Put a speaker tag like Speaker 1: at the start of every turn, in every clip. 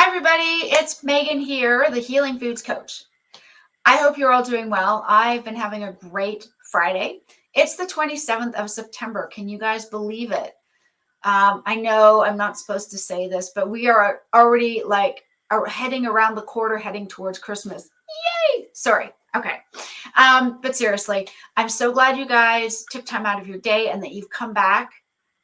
Speaker 1: everybody, it's Megan here, the Healing Foods Coach. I hope you're all doing well. I've been having a great Friday. It's the 27th of September. Can you guys believe it? I know I'm not supposed to say this, but we are already heading around the corner, heading towards Christmas. Yay! Sorry. Okay. But seriously, I'm so glad you guys took time out of your day and that you've come back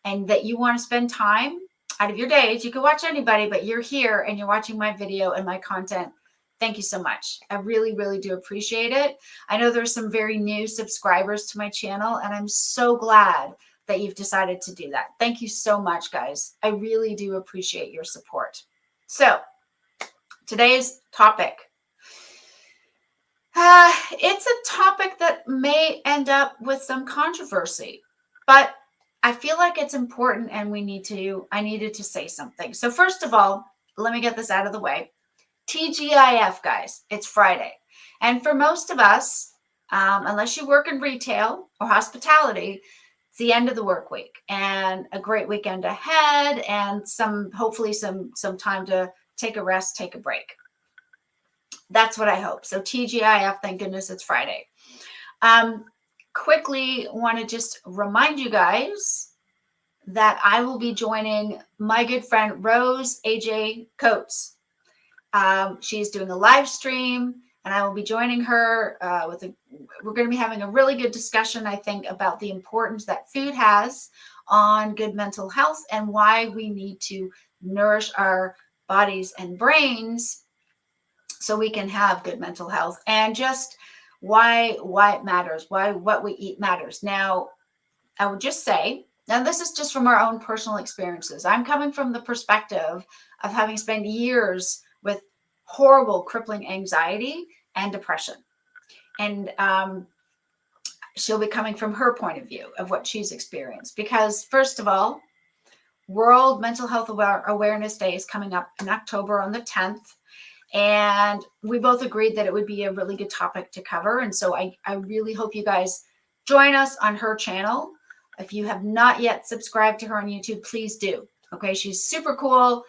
Speaker 1: and that you want to spend time out of your days. You can watch anybody, but you're here and you're watching my video and my content. Thank you so much. I really, really do appreciate it. I know there's some very new subscribers to my channel, and I'm so glad that you've decided to do that. Thank you so much, guys. I really do appreciate your support. So today's topic. It's a topic that may end up with some controversy, but I feel like it's important and I needed to say something. So first of all, let me get this out of the way. TGIF, guys, it's Friday. And for most of us, unless you work in retail or hospitality, it's the end of the work week and a great weekend ahead and hopefully some time to take a rest, take a break. That's what I hope. So TGIF, thank goodness it's Friday. Quickly want to just remind you guys that I will be joining my good friend Rose AJ Coates. She's doing a live stream, and I will be joining her we're going to be having a really good discussion, I think, about the importance that food has on good mental health and why we need to nourish our bodies and brains so we can have good mental health, and just why it matters, why what we eat matters. Now, I would just say, and this is just from our own personal experiences. I'm coming from the perspective of having spent years with horrible, crippling anxiety and depression. And she'll be coming from her point of view of what she's experienced. Because first of all, World Mental Health Awareness Day is coming up in October on the 10th. And we both agreed that it would be a really good topic to cover. And so I really hope you guys join us on her channel. If you have not yet subscribed to her on YouTube, please do. Okay, she's super cool,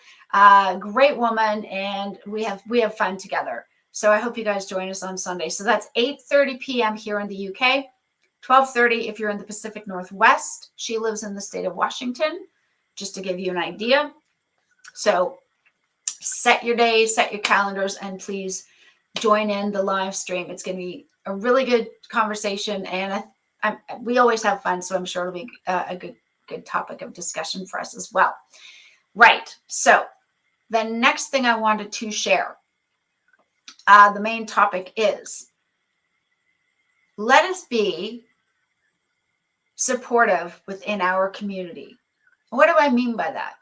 Speaker 1: great woman, and we have fun together. So I hope you guys join us on Sunday. So that's 8:30 p.m. here in the UK, 12:30 if you're in the Pacific Northwest. She lives in the state of Washington, just to give you an idea. So set your days, set your calendars, and please join in the live stream. It's going to be a really good conversation, and we always have fun, so I'm sure it'll be a good topic of discussion for us as well. Right. So the next thing I wanted to share, the main topic is, let us be supportive within our community. What do I mean by that?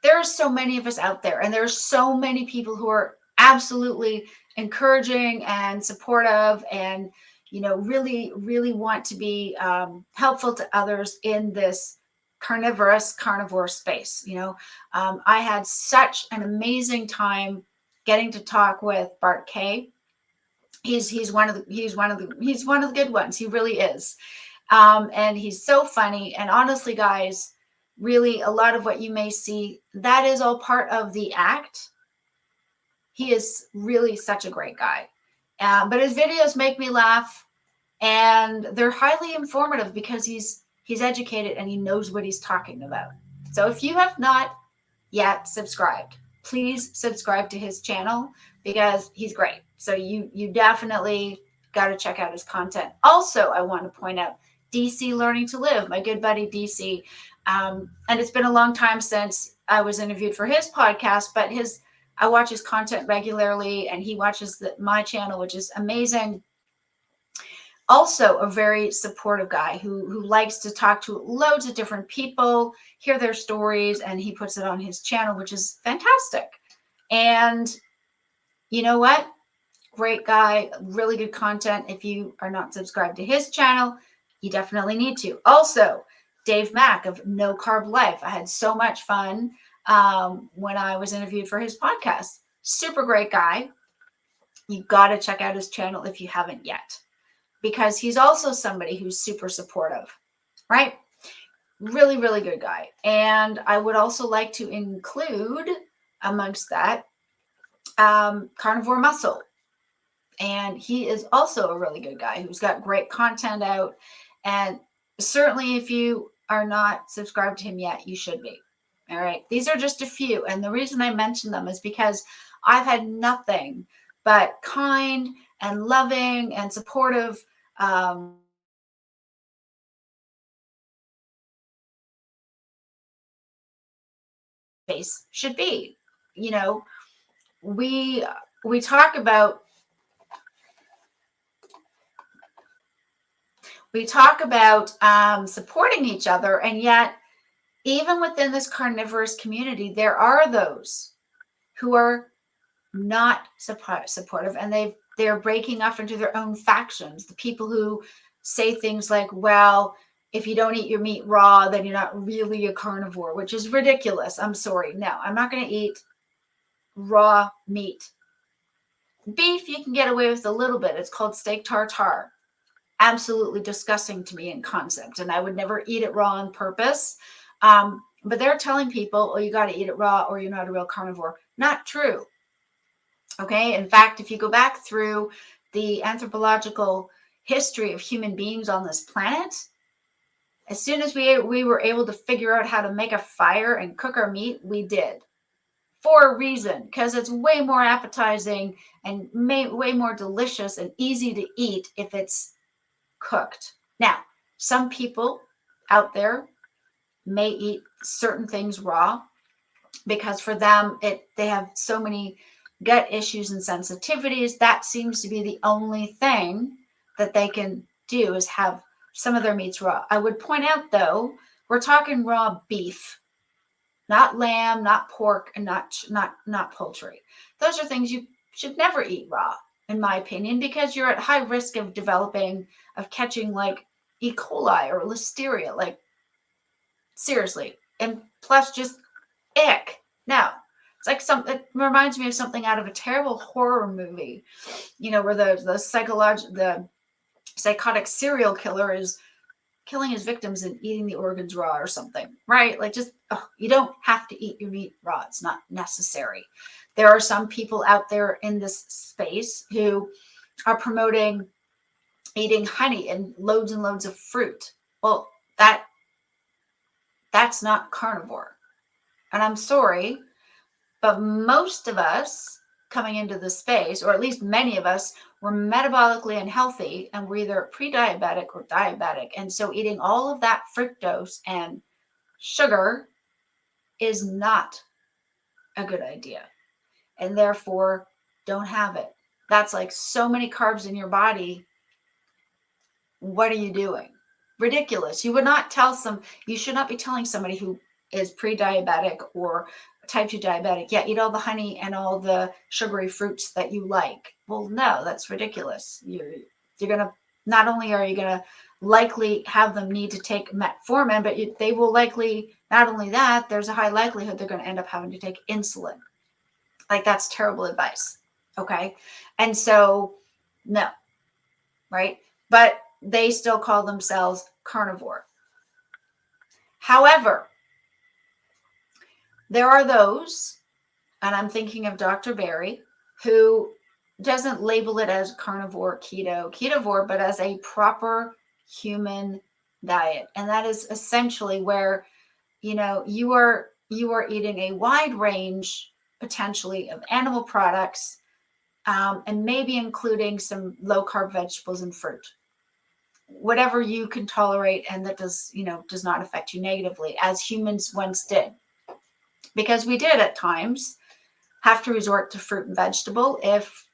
Speaker 1: There are so many of us out there, and there are so many people who are absolutely encouraging and supportive and, really, really want to be helpful to others in this carnivore space. I had such an amazing time getting to talk with Bart Kay. He's one of the good ones. He really is. And he's so funny. And honestly, guys, really, a lot of what you may see, that is all part of the act. He is really such a great guy. But his videos make me laugh, and they're highly informative because he's educated and he knows what he's talking about. So if you have not yet subscribed, please subscribe to his channel because he's great. So you definitely got to check out his content. Also, I want to point out DC Learning to Live, my good buddy DC. And it's been a long time since I was interviewed for his podcast, but I watch his content regularly, and he watches my channel, which is amazing. Also a very supportive guy who likes to talk to loads of different people, hear their stories, and he puts it on his channel, which is fantastic. And you know what? Great guy, really good content. If you are not subscribed to his channel, you definitely need to. Also, Dave Mack of No Carb Life. I had so much fun when I was interviewed for his podcast. Super great guy. You got to check out his channel if you haven't yet, because he's also somebody who's super supportive, right? Really, really good guy. And I would also like to include amongst that Carnivore Muscle. And he is also a really good guy who's got great content out. And certainly if you are not subscribed to him yet, you should be. All right. These are just a few. And the reason I mention them is because I've had nothing but kind and loving and supportive base should be. You know, we talk about supporting each other, and yet even within this carnivorous community, there are those who are not supportive, and they're breaking off into their own factions. The people who say things like, well, if you don't eat your meat raw, then you're not really a carnivore, which is ridiculous. I'm sorry. No, I'm not going to eat raw meat. Beef, you can get away with a little bit. It's called steak tartare. Absolutely disgusting to me in concept, and I would never eat it raw on purpose. But they're telling people, oh, you got to eat it raw or you're not a real carnivore. Not true. Okay. In fact, if you go back through the anthropological history of human beings on this planet, as soon as we were able to figure out how to make a fire and cook our meat, we did. For a reason, because it's way more appetizing and way more delicious and easy to eat if it's cooked. Now, some people out there may eat certain things raw because for them they have so many gut issues and sensitivities. That seems to be the only thing that they can do, is have some of their meats raw. I would point out, though, we're talking raw beef, not lamb, not pork, and not poultry. Those are things you should never eat raw, in my opinion, because you're at high risk of catching like E. coli or listeria. Like, seriously. And plus, just ick. Now, it's like it reminds me of something out of a terrible horror movie, where the psychotic serial killer is killing his victims and eating the organs raw or something, right? Like, just, you don't have to eat your meat raw. It's not necessary. There are some people out there in this space who are promoting eating honey and loads of fruit. Well, that's not carnivore. And I'm sorry, but most of us coming into the space, or at least many of us, were metabolically unhealthy, and we're either pre-diabetic or diabetic. And so eating all of that fructose and sugar is not a good idea. And therefore, don't have it. That's like so many carbs in your body. What are you doing? Ridiculous. You should not be telling somebody who is pre-diabetic or type 2 diabetic, yeah, eat all the honey and all the sugary fruits that you like. Well, no, that's ridiculous. You're gonna, not only are you gonna likely have them need to take metformin, but they will likely, not only that, there's a high likelihood they're going to end up having to take insulin. Like, that's terrible advice. Okay. And so, no, right? But they still call themselves carnivore. However, there are those, and I'm thinking of Dr. Barry, who doesn't label it as carnivore, ketovore, but as a proper human diet. And that is essentially where, you are eating a wide range, potentially, of animal products, and maybe including some low carb vegetables and fruit. Whatever you can tolerate and that does not affect you negatively, as humans once did. Because we did at times have to resort to fruit and vegetable if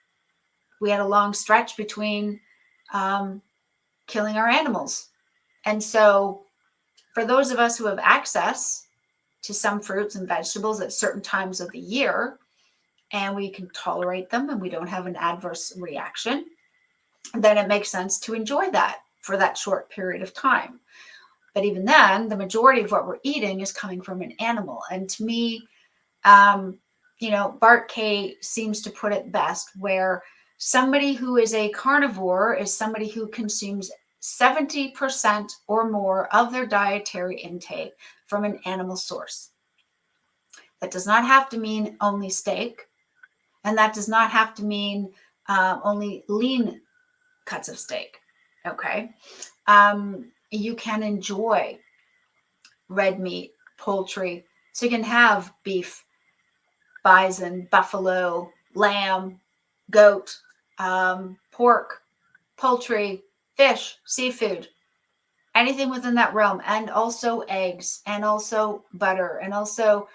Speaker 1: we had a long stretch between killing our animals. And so for those of us who have access to some fruits and vegetables at certain times of the year, and we can tolerate them and we don't have an adverse reaction, then it makes sense to enjoy that for that short period of time. But even then, the majority of what we're eating is coming from an animal. And to me, Bart Kay seems to put it best, where somebody who is a carnivore is somebody who consumes 70% or more of their dietary intake from an animal source. That does not have to mean only steak. And that does not have to mean only lean cuts of steak. Okay. You can enjoy red meat, poultry. So you can have beef, bison, buffalo, lamb, goat, pork, poultry, fish, seafood, anything within that realm, and also eggs, and also butter, and also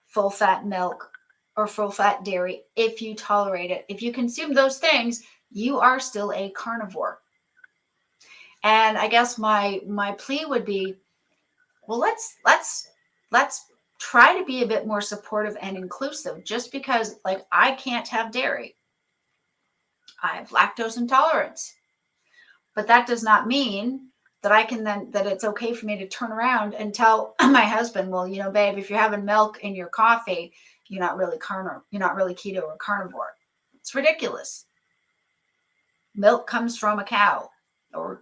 Speaker 1: full fat milk or full fat dairy if you tolerate it. If you consume those things, you are still a carnivore. And I guess my plea would be, well, let's try to be a bit more supportive and inclusive. Just because, like, I can't have dairy, I have lactose intolerance, but that does not mean that I can then, that it's okay for me to turn around and tell my husband, well, babe, if you're having milk in your coffee, you're not really you're not really keto or carnivore. It's ridiculous. Milk comes from a cow, or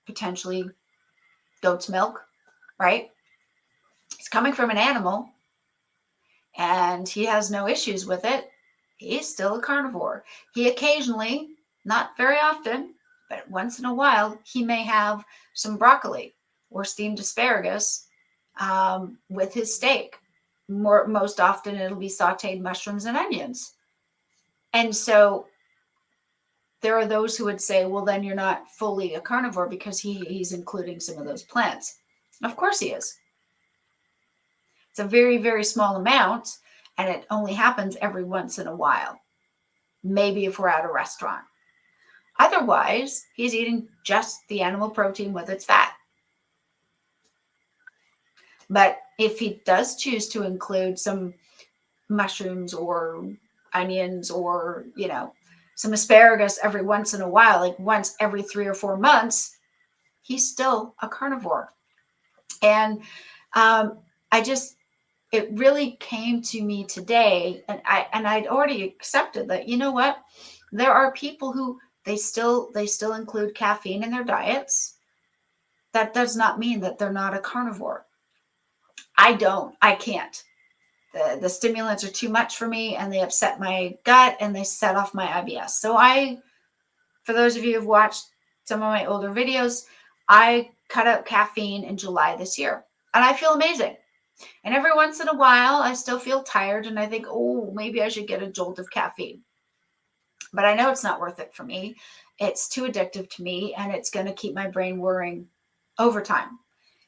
Speaker 1: potentially goat's milk, right? It's coming from an animal, and he has no issues with it. He's still a carnivore. He occasionally, not very often, but once in a while, he may have some broccoli or steamed asparagus with his steak. Most often, it'll be sauteed mushrooms and onions. And so there are those who would say, well, then you're not fully a carnivore because he's including some of those plants. Of course he is. It's a very, very small amount, and it only happens every once in a while. Maybe if we're at a restaurant. Otherwise, he's eating just the animal protein with its fat. But if he does choose to include some mushrooms or onions or, some asparagus every once in a while, like once every 3 or 4 months, he's still a carnivore. And it really came to me today, and I'd already accepted that, you know what, there are people who they still include caffeine in their diets. That does not mean that they're not a carnivore. I can't. The stimulants are too much for me, and they upset my gut, and they set off my IBS. So for those of you who've watched some of my older videos, I cut out caffeine in July this year, and I feel amazing. And every once in a while, I still feel tired, and I think, oh, maybe I should get a jolt of caffeine. But I know it's not worth it for me. It's too addictive to me, and it's going to keep my brain worrying over time.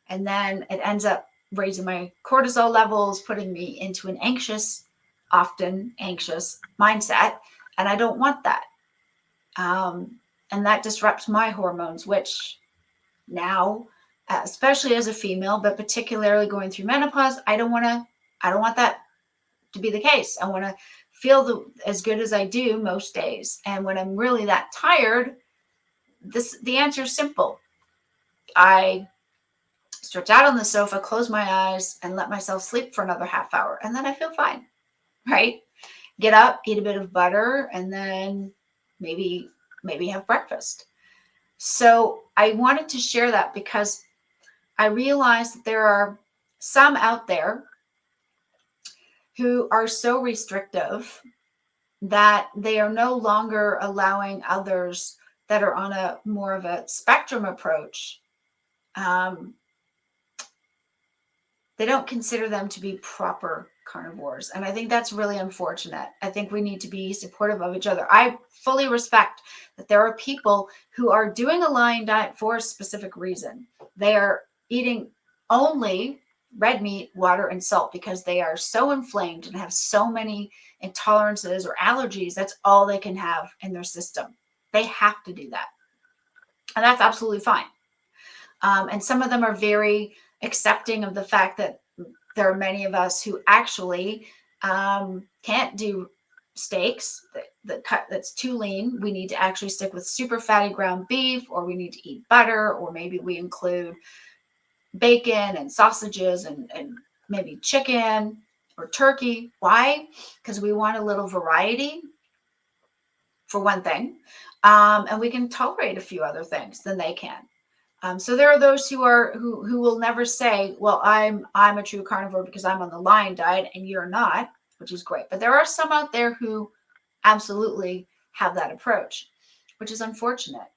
Speaker 1: And then it ends up raising my cortisol levels, putting me into an often anxious mindset. And I don't want that. And that disrupts my hormones, which now, especially as a female, but particularly going through menopause, I don't want that to be the case. I want to feel as good as I do most days. And when I'm really that tired, the answer is simple. I stretch out on the sofa, close my eyes, and let myself sleep for another half hour. And then I feel fine, right? Get up, eat a bit of butter, and then maybe have breakfast. So I wanted to share that because I realized that there are some out there who are so restrictive that they are no longer allowing others that are on a more of a spectrum approach. They don't consider them to be proper carnivores. And I think that's really unfortunate. I think we need to be supportive of each other. I fully respect that there are people who are doing a lion diet for a specific reason. They are eating only red meat, water, and salt because they are so inflamed and have so many intolerances or allergies. That's all they can have in their system. They have to do that. And that's absolutely fine. And some of them are very accepting of the fact that there are many of us who actually can't do steaks, the cut that's too lean. We need to actually stick with super fatty ground beef, or we need to eat butter, or maybe we include bacon and sausages and maybe chicken or turkey. Why? Because we want a little variety, for one thing, and we can tolerate a few other things than they can. So there are those who will never say, well, I'm a true carnivore because I'm on the lion diet and you're not, which is great. But there are some out there who absolutely have that approach, which is unfortunate.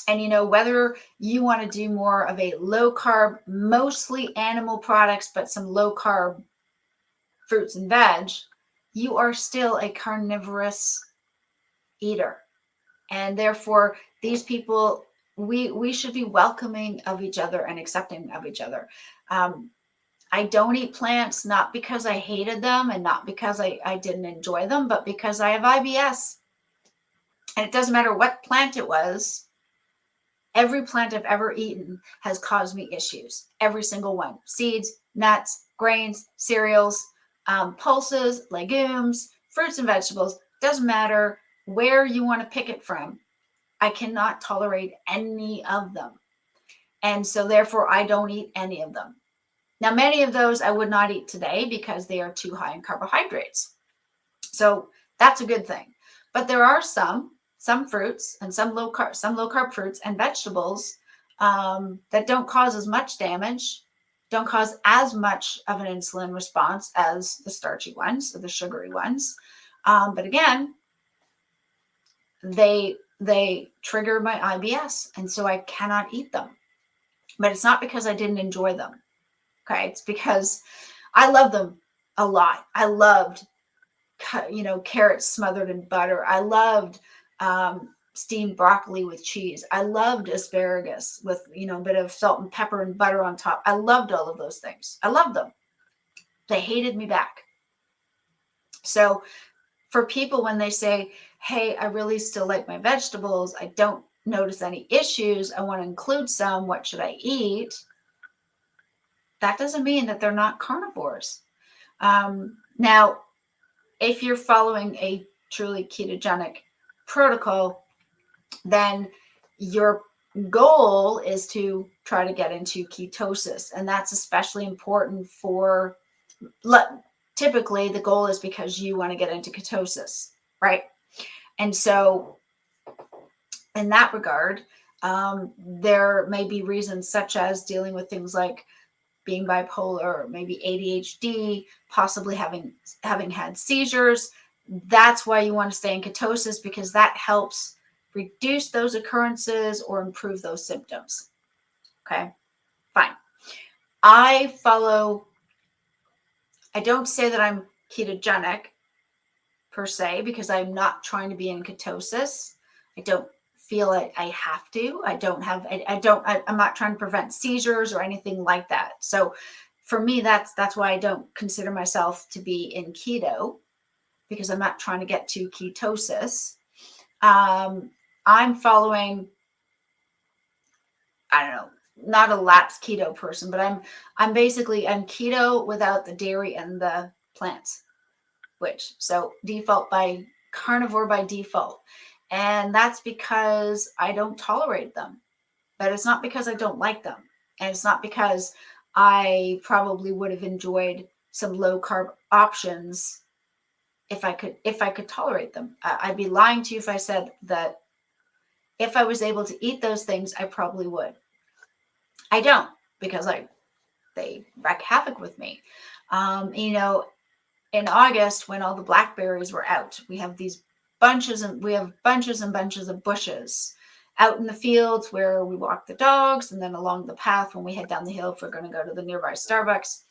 Speaker 1: And, whether you want to do more of a low carb, mostly animal products, but some low carb fruits and veg, you are still a carnivorous eater. And therefore, these people, we should be welcoming of each other and accepting of each other. I don't eat plants, not because I hated them and not because I didn't enjoy them, but because I have IBS. And it doesn't matter what plant it was. Every plant I've ever eaten has caused me issues. Every single one. Seeds, nuts, grains, cereals, pulses, legumes, fruits and vegetables. Doesn't matter where you want to pick it from. I cannot tolerate any of them. And so therefore, I don't eat any of them. Now, many of those I would not eat today because they are too high in carbohydrates. So that's a good thing. But there are some fruits and some low carb fruits and vegetables that don't cause as much damage, don't cause as much of an insulin response as the starchy ones or the sugary ones. But again, they trigger my IBS, and so I cannot eat them. But it's not because I didn't enjoy them. Okay, it's because I love them a lot. I loved, carrots smothered in butter. I loved steamed broccoli with cheese. I loved asparagus with, a bit of salt and pepper and butter on top. I loved all of those things. I loved them. They hated me back. So for people, when they say, hey, I really still like my vegetables, I don't notice any issues, I want to include some, what should I eat? That doesn't mean that they're not carnivores. Now, if you're following a truly ketogenic protocol, then your goal is to try to get into ketosis. And that's especially important for, typically the goal is because you want to get into ketosis, right? And so in that regard, there may be reasons such as dealing with things like being bipolar, maybe ADHD, possibly having had seizures. That's why you want to stay in ketosis, because that helps reduce those occurrences or improve those symptoms. Okay, fine. I don't say that I'm ketogenic per se, because I'm not trying to be in ketosis. I don't feel it. I have to. I'm not trying to prevent seizures or anything like that. So for me, that's why I don't consider myself to be in keto, because I'm not trying to get to ketosis. I'm following, I don't know, not a lapsed keto person, but I'm keto without the dairy and the plants, so carnivore by default. And that's because I don't tolerate them, but it's not because I don't like them. And it's not because I probably would have enjoyed some low carb options if I could tolerate them. I'd be lying to you if I said that if I was able to eat those things, I probably would. I don't, because they wreak havoc with me. In August, when all the blackberries were out, we have bunches and bunches of bushes out in the fields where we walk the dogs, and then along the path when we head down the hill if we're going to go to the nearby Starbucks.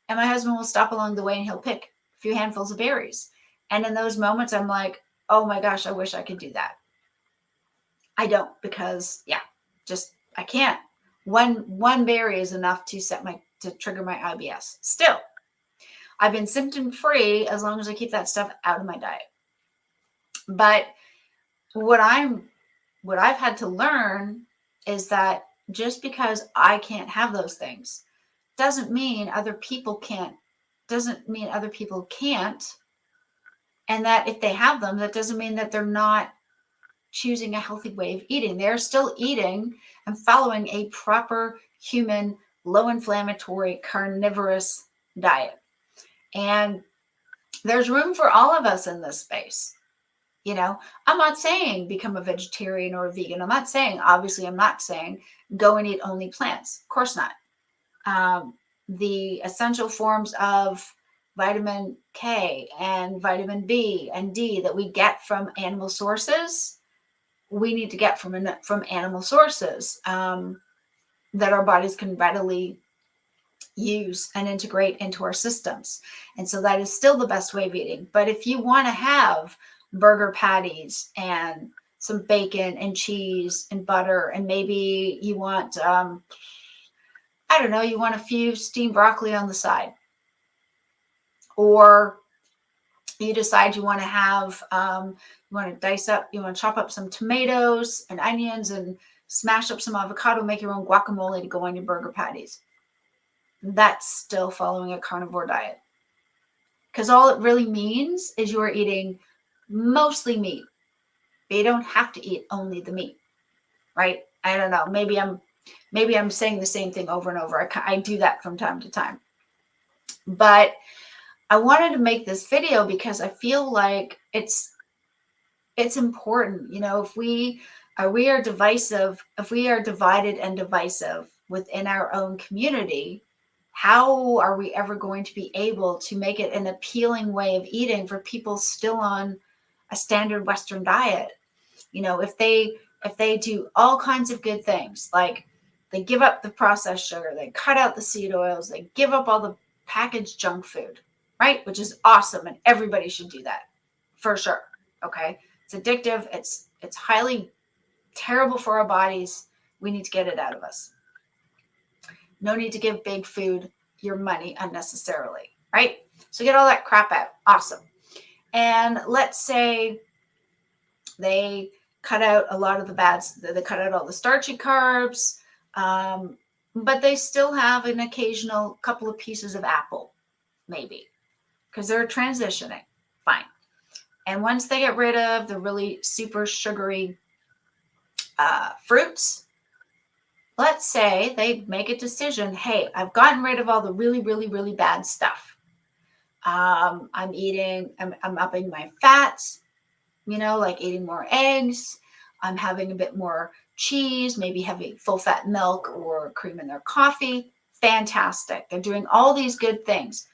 Speaker 1: And my husband will stop along the way and he'll pick a few handfuls of berries. And in those moments, I'm like, oh my gosh, I wish I could do that. I don't, because I can't. One berry is enough to trigger my IBS. Still, I've been symptom free as long as I keep that stuff out of my diet. But what I've had to learn is that just because I can't have those things doesn't mean other people can't. And that if they have them, that doesn't mean that they're not choosing a healthy way of eating. They're still eating and following a proper human, low inflammatory, carnivorous diet. And there's room for all of us in this space. I'm not saying become a vegetarian or a vegan. I'm not saying go and eat only plants. Of course not. The essential forms of vitamin K and vitamin B and D that we get from animal sources, we need to get from animal sources that our bodies can readily use and integrate into our systems. And so that is still the best way of eating. But if you want to have burger patties and some bacon and cheese and butter, and maybe you want, I don't know, you want a few steamed broccoli on the side, or you decide you want to have, you want to chop up some tomatoes and onions and smash up some avocado, make your own guacamole to go on your burger patties. That's still following a carnivore diet. Because all it really means is you are eating mostly meat. But you don't have to eat only the meat, right? I don't know. Maybe I'm saying the same thing over and over. I do that from time to time. But I wanted to make this video because I feel like it's important. If we are divisive, if we are divided and divisive within our own community, how are we ever going to be able to make it an appealing way of eating for people still on a standard Western diet? If they do all kinds of good things, like they give up the processed sugar, they cut out the seed oils, they give up all the packaged junk food, right? Which is awesome, and everybody should do that for sure. Okay, it's addictive. It's highly terrible for our bodies. We need to get it out of us. No need to give big food your money unnecessarily, right? So get all that crap out. Awesome. And let's say they cut out a lot of the they cut out all the starchy carbs, but they still have an occasional couple of pieces of apple, maybe, because they're transitioning. Fine. And once they get rid of the really super sugary fruits, let's say they make a decision, hey, I've gotten rid of all the really, really, really bad stuff. I'm upping my fats, like eating more eggs. I'm having a bit more cheese, maybe having full fat milk or cream in their coffee. Fantastic. They're doing all these good things.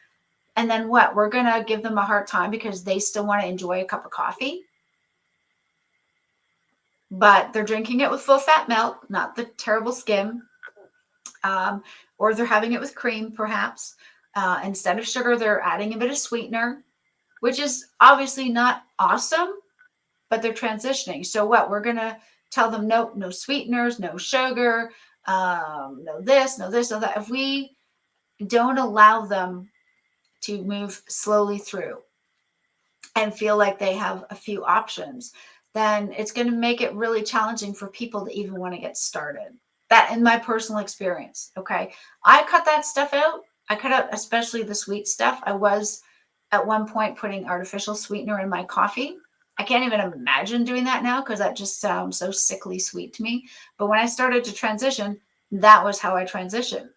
Speaker 1: And then what? We're going to give them a hard time because they still want to enjoy a cup of coffee. But they're drinking it with full fat milk, not the terrible skim. Or they're having it with cream, perhaps. Instead of sugar, they're adding a bit of sweetener, which is obviously not awesome, but they're transitioning. So what? We're going to tell them, no sweeteners, no sugar, no this, no that. If we don't allow them to move slowly through and feel like they have a few options, then it's going to make it really challenging for people to even want to get started. That in my personal experience. Okay. I cut that stuff out. I cut out especially the sweet stuff. I was at one point putting artificial sweetener in my coffee. I can't even imagine doing that now because that just sounds so sickly sweet to me. But when I started to transition, that was how I transitioned.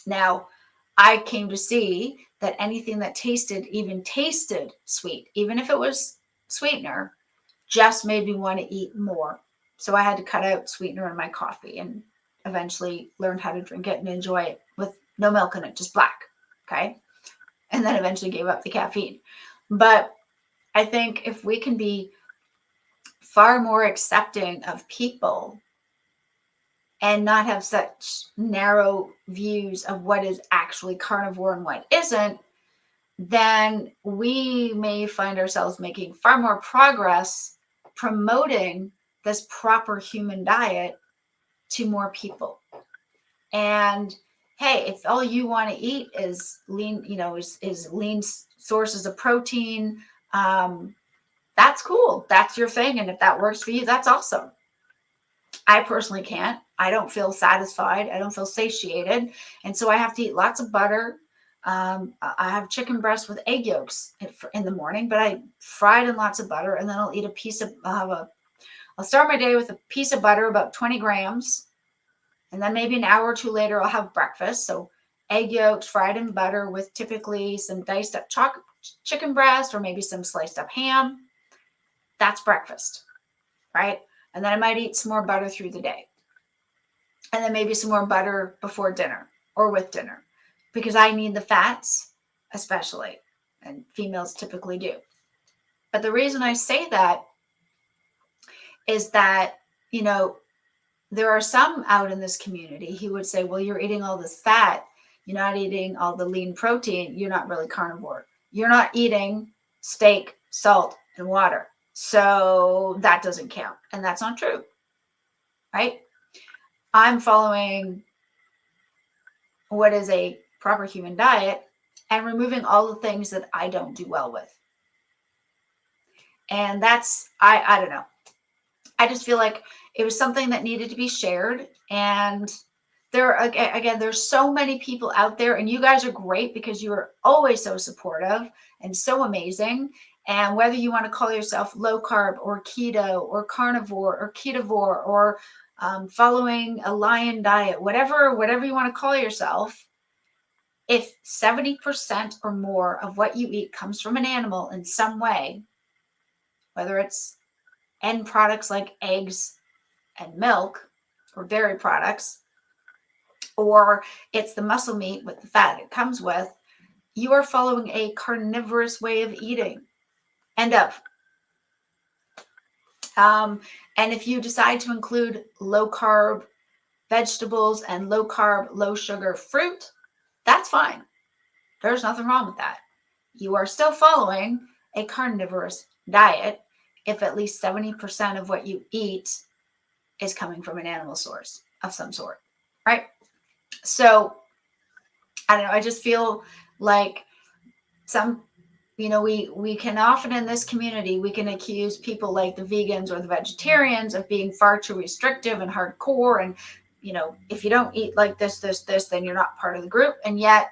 Speaker 1: Now, I came to see that anything that tasted sweet, even if it was sweetener, just made me want to eat more. So I had to cut out sweetener in my coffee and eventually learned how to drink it and enjoy it with no milk in it, just black. Okay. And then eventually gave up the caffeine. But I think if we can be far more accepting of people and not have such narrow views of what is actually carnivore and what isn't, then we may find ourselves making far more progress promoting this proper human diet to more people. And hey, if all you want to eat is lean, is lean sources of protein, that's cool. That's your thing. And if that works for you, that's awesome. I personally can't. I don't feel satisfied. I don't feel satiated. And so I have to eat lots of butter. I have chicken breast with egg yolks in the morning, but I fry it in lots of butter. And then I'll eat I'll start my day with a piece of butter, about 20 grams. And then maybe an hour or two later, I'll have breakfast. So egg yolks fried in butter with typically some diced up chicken breast or maybe some sliced up ham. That's breakfast, right? And then I might eat some more butter through the day. And then maybe some more butter before dinner or with dinner because I need the fats especially, and females typically do. But the reason I say that is that, you know, there are some out in this community who would say, well, you're eating all this fat. You're not eating all the lean protein. You're not really carnivore. You're not eating steak, salt, and water. So that doesn't count. And that's not true, right? I'm following what is a proper human diet and removing all the things that I don't do well with. And that's, I don't know. I just feel like it was something that needed to be shared. And there, again, there's so many people out there, and you guys are great because you are always so supportive and so amazing. And whether you want to call yourself low carb or keto or carnivore or ketovore or following a lion diet, whatever you want to call yourself, if 70% or more of what you eat comes from an animal in some way, whether it's end products like eggs and milk or dairy products, or it's the muscle meat with the fat it comes with, you are following a carnivorous way of eating. End of. And if you decide to include low carb vegetables and low carb, low sugar fruit, that's fine. There's nothing wrong with that. You are still following a carnivorous diet if at least 70% of what you eat is coming from an animal source of some sort, right? So I don't know. I just feel like we can often in this community, we can accuse people like the vegans or the vegetarians of being far too restrictive and hardcore. And, if you don't eat like this, then you're not part of the group. And yet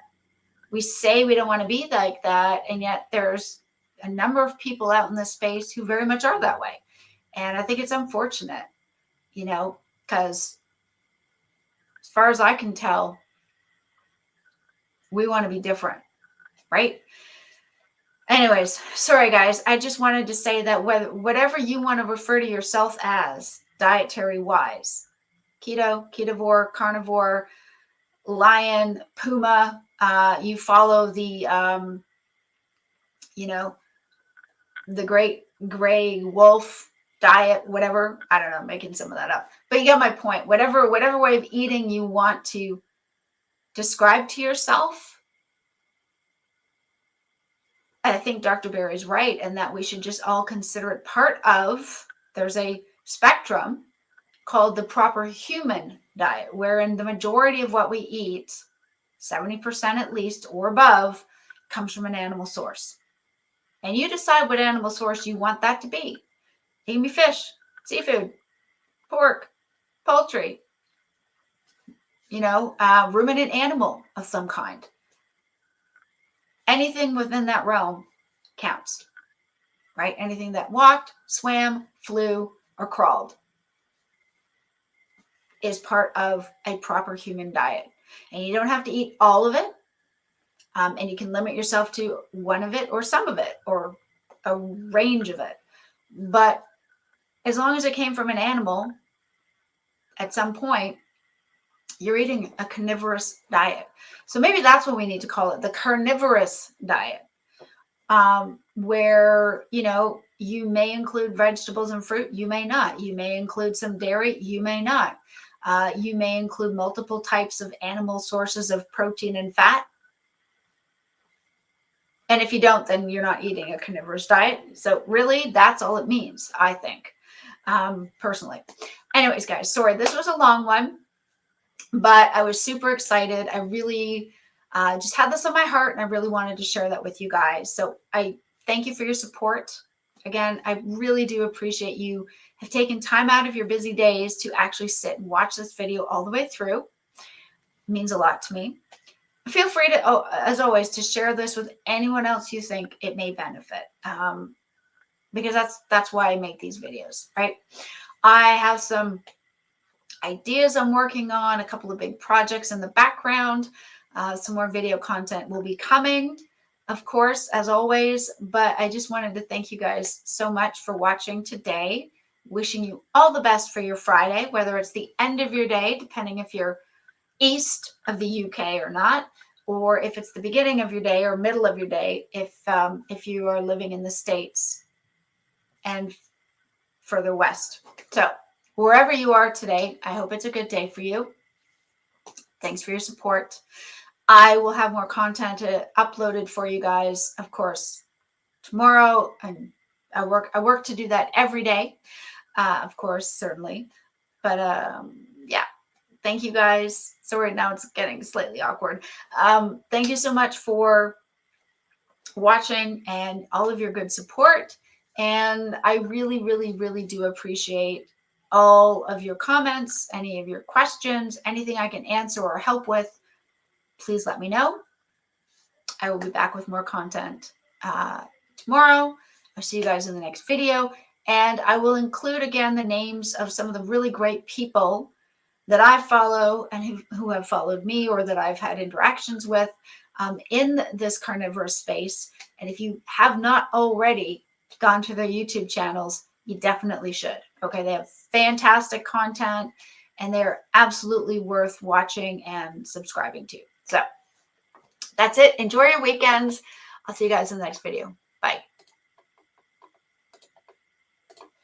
Speaker 1: we say we don't want to be like that. And yet there's a number of people out in this space who very much are that way. And I think it's unfortunate, because as far as I can tell, we want to be different, right? Anyways, sorry guys. I just wanted to say that whatever you want to refer to yourself as dietary wise, keto, ketovore, carnivore, lion, puma, you follow the, the great gray wolf diet, whatever. I don't know, I'm making some of that up, but you get my point. Whatever way of eating you want to describe to yourself, I think Dr. Berry's right, and that we should just all consider it part of, there's a spectrum called the proper human diet, wherein the majority of what we eat, 70% at least or above, comes from an animal source. And you decide what animal source you want that to be. It can be fish, seafood, pork, poultry, ruminant animal of some kind. Anything within that realm counts, right? Anything that walked, swam, flew, or crawled is part of a proper human diet. And you don't have to eat all of it. And you can limit yourself to one of it or some of it or a range of it. But as long as it came from an animal, at some point, you're eating a carnivorous diet. So maybe that's what we need to call it, the carnivorous diet, where, you may include vegetables and fruit. You may not. You may include some dairy. You may not. You may include multiple types of animal sources of protein and fat. And if you don't, then you're not eating a carnivorous diet. So really, that's all it means, I think, personally. Anyways, guys, sorry, this was a long one, but I was super excited. I really just had this on my heart, and I really wanted to share that with you guys. So I thank you for your support. Again, I really do appreciate you have taken time out of your busy days to actually sit and watch this video all the way through. It means a lot to me. Feel free to, as always, to share this with anyone else you think it may benefit, because that's why I make these videos, right? I have some ideas I'm working on, a couple of big projects in the background. Some more video content will be coming, of course, as always. But I just wanted to thank you guys so much for watching today. Wishing you all the best for your Friday, whether it's the end of your day, depending if you're east of the UK or not, or if it's the beginning of your day or middle of your day, if you are living in the States and further west. So wherever you are today, I hope it's a good day for you. Thanks for your support. I will have more content uploaded for you guys, of course, tomorrow. And I work to do that every day, of course, certainly. But yeah, thank you guys. So right now it's getting slightly awkward. Thank you so much for watching and all of your good support. And I really, really, really do appreciate all of your comments, any of your questions, anything I can answer or help with. Please let me know. I will be back with more content tomorrow. I'll see you guys in the next video. And I will include again the names of some of the really great people that I follow and who have followed me or that I've had interactions with in this carnivore space. And if you have not already gone to their YouTube channels, you definitely should. Okay, they have fantastic content and they're absolutely worth watching and subscribing to. So that's it. Enjoy your weekends. I'll see you guys in the next video.